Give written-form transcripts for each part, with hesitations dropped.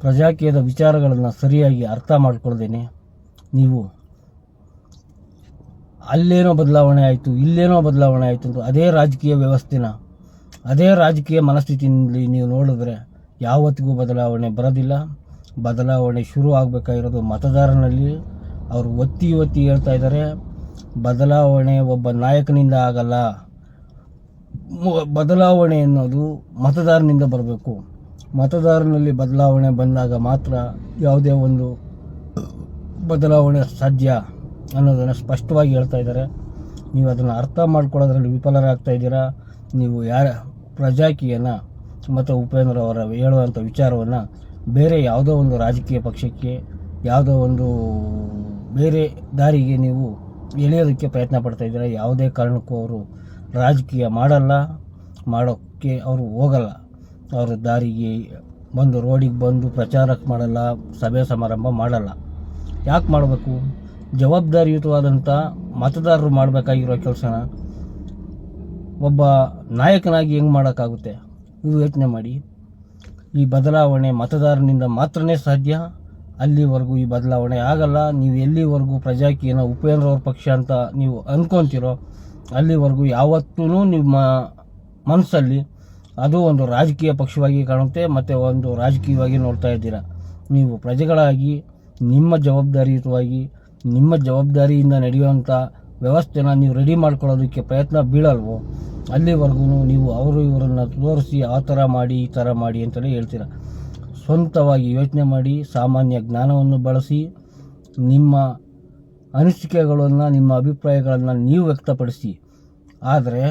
ಪ್ರಜಾಕೀಯದ ವಿಚಾರಗಳನ್ನು ಸರಿಯಾಗಿ ಅರ್ಥ ಮಾಡ್ಕೊಳ್ದೇನೆ ನೀವು ಅಲ್ಲೇನೋ ಬದಲಾವಣೆ ಆಯಿತು ಇಲ್ಲೇನೋ ಬದಲಾವಣೆ ಆಯಿತು ಅಂತ ಅದೇ ರಾಜಕೀಯ ವ್ಯವಸ್ಥೆನ ಅದೇ ರಾಜಕೀಯ ಮನಸ್ಥಿತಿಯಲ್ಲಿ ನೀವು ನೋಡಿದ್ರೆ ಯಾವತ್ತಿಗೂ ಬದಲಾವಣೆ ಬರೋದಿಲ್ಲ. ಬದಲಾವಣೆ ಶುರು ಆಗಬೇಕಾಗಿರೋದು ಮತದಾರನಲ್ಲಿ. ಅವರು ಒತ್ತಿ ಹೇಳ್ತಾ ಇದ್ದಾರೆ, ಬದಲಾವಣೆ ಒಬ್ಬ ನಾಯಕನಿಂದ ಆಗಲ್ಲ, ಬದಲಾವಣೆ ಅನ್ನೋದು ಮತದಾರನಿಂದ ಬರಬೇಕು. ಮತದಾರನಲ್ಲಿ ಬದಲಾವಣೆ ಬಂದಾಗ ಮಾತ್ರ ಯಾವುದೇ ಒಂದು ಬದಲಾವಣೆ ಸಾಧ್ಯ ಅನ್ನೋದನ್ನು ಸ್ಪಷ್ಟವಾಗಿ ಹೇಳ್ತಾ ಇದ್ದಾರೆ. ನೀವು ಅದನ್ನು ಅರ್ಥ ಮಾಡ್ಕೊಳ್ಳೋದ್ರಲ್ಲಿ ವಿಫಲರಾಗ್ತಾ ಇದ್ದೀರಾ. ನೀವು ಪ್ರಜಾಕೀಯನ ಮತ್ತು ಉಪೇಂದ್ರ ಅವರ ಹೇಳುವಂಥ ವಿಚಾರವನ್ನು ಬೇರೆ ಯಾವುದೋ ಒಂದು ರಾಜಕೀಯ ಪಕ್ಷಕ್ಕೆ ಯಾವುದೋ ಒಂದು ಬೇರೆ ದಾರಿಗೆ ನೀವು ಎಳೆಯೋದಕ್ಕೆ ಪ್ರಯತ್ನ ಪಡ್ತಾ ಇದ್ದೀರಾ. ಯಾವುದೇ ಕಾರಣಕ್ಕೂ ಅವರು ರಾಜಕೀಯ ಮಾಡೋಕ್ಕೆ ಅವರು ಹೋಗಲ್ಲ. ಅವರು ದಾರಿಗೆ ಬಂದು ರೋಡಿಗೆ ಬಂದು ಪ್ರಚಾರಕ್ಕೆ ಮಾಡಲ್ಲ, ಸಭೆ ಸಮಾರಂಭ ಮಾಡಲ್ಲ. ಯಾಕೆ ಮಾಡಬೇಕು? ಜವಾಬ್ದಾರಿಯುತವಾದಂಥ ಮತದಾರರು ಮಾಡಬೇಕಾಗಿರೋ ಕೆಲಸನ ಒಬ್ಬ ನಾಯಕನಾಗಿ ಹೆಂಗೆ ಮಾಡೋಕ್ಕಾಗುತ್ತೆ? ಇದು ಯೋಚನೆ ಮಾಡಿ. ಈ ಬದಲಾವಣೆ ಮತದಾರನಿಂದ ಮಾತ್ರನೇ ಸಾಧ್ಯ. ಅಲ್ಲಿವರೆಗೂ ಈ ಬದಲಾವಣೆ ಆಗಲ್ಲ. ನೀವು ಎಲ್ಲಿವರೆಗೂ ಪ್ರಜಾಕೀಯನ ಉಪೇಂದ್ರ ಅವ್ರ ಪಕ್ಷ ಅಂತ ನೀವು ಅಂದ್ಕೊತೀರೋ ಅಲ್ಲಿವರೆಗೂ ಯಾವತ್ತೂ ನಿಮ್ಮ ಮನಸ್ಸಲ್ಲಿ ಅದು ಒಂದು ರಾಜಕೀಯ ಪಕ್ಷವಾಗಿ ಕಾಣುತ್ತೆ ಮತ್ತು ಒಂದು ರಾಜಕೀಯವಾಗಿ ನೋಡ್ತಾ ಇದ್ದೀರಾ. ನೀವು ಪ್ರಜೆಗಳಾಗಿ ನಿಮ್ಮ ಜವಾಬ್ದಾರಿಯುತವಾಗಿ ನಿಮ್ಮ ಜವಾಬ್ದಾರಿಯಿಂದ ನಡೆಯುವಂಥ ವ್ಯವಸ್ಥೆನ ನೀವು ರೆಡಿ ಮಾಡ್ಕೊಳ್ಳೋದಕ್ಕೆ ಪ್ರಯತ್ನ ಬೀಳಲ್ವೋ ಅಲ್ಲಿವರೆಗೂ ನೀವು ಅವರು ಇವರನ್ನು ತೋರಿಸಿ ಆ ಥರ ಮಾಡಿ ಈ ಥರ ಮಾಡಿ ಅಂತಲೇ ಹೇಳ್ತೀರ. ಸ್ವಂತವಾಗಿ ಯೋಚನೆ ಮಾಡಿ, ಸಾಮಾನ್ಯ ಜ್ಞಾನವನ್ನು ಬಳಸಿ, ನಿಮ್ಮ ಅನಿಸಿಕೆಗಳನ್ನು ನಿಮ್ಮ ಅಭಿಪ್ರಾಯಗಳನ್ನು ನೀವು ವ್ಯಕ್ತಪಡಿಸಿ. ಆದರೆ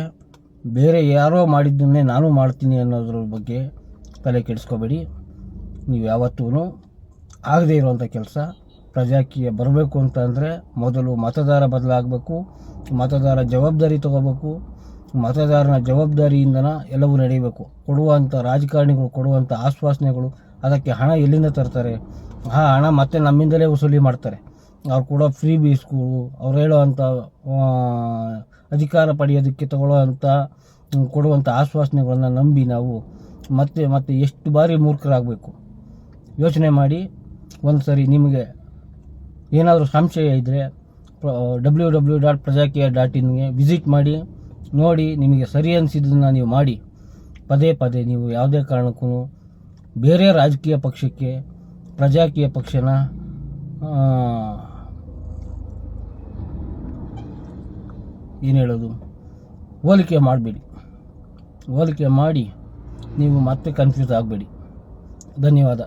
ಬೇರೆ ಯಾರೋ ಮಾಡಿದ್ದನ್ನೇ ನಾನು ಮಾಡ್ತೀನಿ ಅನ್ನೋದ್ರ ಬಗ್ಗೆ ತಲೆ ಕೆಡಿಸ್ಕೋಬೇಡಿ. ನೀವು ಯಾವತ್ತೂ ಆಗದೇ ಇರುವಂಥ ಕೆಲಸ. ಪ್ರಜಾಕೀಯ ಬರಬೇಕು ಅಂತಂದರೆ ಮೊದಲು ಮತದಾರ ಬದಲಾಗಬೇಕು, ಮತದಾರ ಜವಾಬ್ದಾರಿ ತಗೋಬೇಕು. ಮತದಾರನ ಜವಾಬ್ದಾರಿಯಿಂದನ ಎಲ್ಲವೂ ನಡೆಯಬೇಕು. ಕೊಡುವಂಥ ರಾಜಕಾರಣಿಗಳು ಕೊಡುವಂಥ ಆಶ್ವಾಸನೆಗಳು, ಅದಕ್ಕೆ ಹಣ ಎಲ್ಲಿಂದ ತರ್ತಾರೆ? ಆ ಹಣ ಮತ್ತೆ ನಮ್ಮಿಂದಲೇ ವಸೂಲಿ ಮಾಡ್ತಾರೆ. ಅವ್ರು ಕೊಡೋ ಫ್ರೀ ಬೀಸ್ಗಳು, ಅವ್ರು ಹೇಳೋವಂಥ ಅಧಿಕಾರ ಪಡೆಯೋದಕ್ಕೆ ಕೊಡುವಂಥ ಆಶ್ವಾಸನೆಗಳನ್ನು ನಂಬಿ ನಾವು ಮತ್ತೆ ಎಷ್ಟು ಬಾರಿ ಮೂರ್ಖರಾಗಬೇಕು? ಯೋಚನೆ ಮಾಡಿ. ಒಂದು ಸರಿ ನಿಮಗೆ ಏನಾದರೂ ಸಂಶಯ ಇದ್ದರೆ www.prajakiyya.in ವಿಸಿಟ್ ಮಾಡಿ, ನೋಡಿ. ನಿಮಗೆ ಸರಿ ಅನಿಸಿದ್ದನ್ನು ನೀವು ಮಾಡಿ. ಪದೇ ನೀವು ಯಾವುದೇ ಕಾರಣಕ್ಕೂ ಬೇರೆ ರಾಜಕೀಯ ಪಕ್ಷಕ್ಕೆ ಪ್ರಜಾಕೀಯ ಪಕ್ಷನ ಏನು ಹೇಳೋದು ಹೋಲಿಕೆ ಮಾಡಬೇಡಿ. ಹೋಲಿಕೆ ಮಾಡಿ ನೀವು ಮತ್ತೆ ಕನ್ಫ್ಯೂಸ್ ಆಗಬೇಡಿ. ಧನ್ಯವಾದ.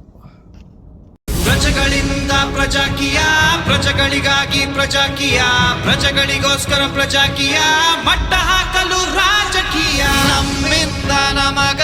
ಪ್ರಜೆಗಳಿಂದ ಪ್ರಜಾಕೀಯ, ಪ್ರಜೆಗಳಿಗಾಗಿ ಪ್ರಜಾಕೀಯ, ಪ್ರಜೆಗಳಿಗೋಸ್ಕರ ಪ್ರಜಾಕೀಯ, ಮಟ್ಟ ಹಾಕಲು ರಾಜಕೀಯ. ನಮ್ಮಿಂದ ನಮಗ